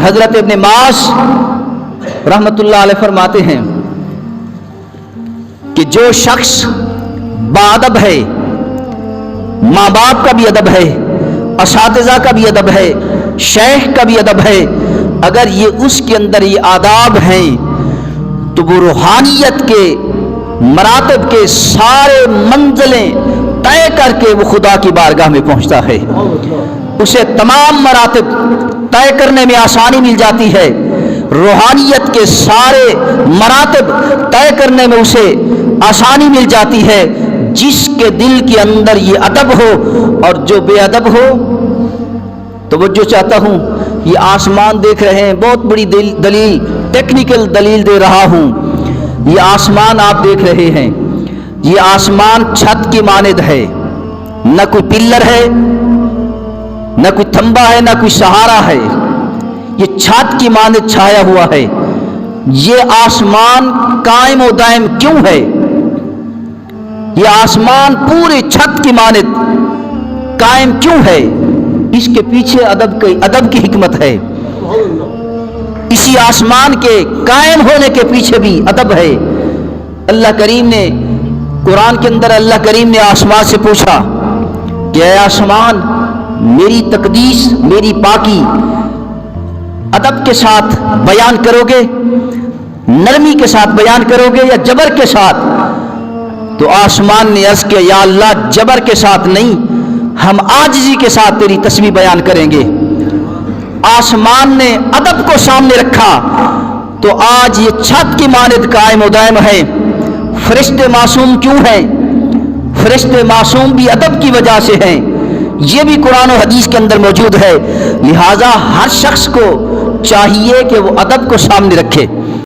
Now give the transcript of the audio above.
حضرت ابن معاذ رحمۃ اللہ علیہ فرماتے ہیں کہ جو شخص باادب ہے، ماں باپ کا بھی ادب ہے، اساتذہ کا بھی ادب ہے، شیخ کا بھی ادب ہے، اگر یہ اس کے اندر یہ آداب ہیں تو وہ روحانیت کے مراتب کے سارے منزلیں طے کر کے وہ خدا کی بارگاہ میں پہنچتا ہے۔ اسے تمام مراتب طے کرنے میں آسانی مل جاتی ہے، روحانیت کے سارے مراتب طے کرنے میں اسے آسانی مل جاتی ہے، جس کے دل کے اندر یہ ادب ہو۔ اور جو بے ادب ہو، توجہ چاہتا ہوں، یہ آسمان دیکھ رہے ہیں، بہت بڑی دلیل، ٹیکنیکل دلیل دے رہا ہوں۔ یہ آسمان آپ دیکھ رہے ہیں، یہ آسمان چھت کی مانند ہے، نہ کوئی پلر ہے، نہ کوئی تھمبا ہے، نہ کوئی سہارا ہے، یہ چھت کی مانند چھایا ہوا ہے۔ یہ آسمان قائم و دائم کیوں ہے؟ یہ آسمان پورے چھت کی مانند قائم کیوں ہے؟ اس کے پیچھے ادب کی حکمت ہے۔ اسی آسمان کے قائم ہونے کے پیچھے بھی ادب ہے۔ اللہ کریم نے قرآن کے اندر اللہ کریم نے آسمان سے پوچھا کہ اے آسمان، میری تقدیس، میری پاکی ادب کے ساتھ بیان کرو گے، نرمی کے ساتھ بیان کرو گے یا جبر کے ساتھ؟ تو آسمان نے عرض کیا یا اللہ، جبر کے ساتھ نہیں، ہم عاجزی کے ساتھ تیری تسبیح بیان کریں گے۔ آسمان نے ادب کو سامنے رکھا تو آج یہ چھت کی مانند قائم و دائم ہے۔ فرشتے معصوم کیوں ہیں؟ فرشتے معصوم بھی ادب کی وجہ سے ہیں، یہ بھی قرآن و حدیث کے اندر موجود ہے۔ لہٰذا ہر شخص کو چاہیے کہ وہ ادب کو سامنے رکھے۔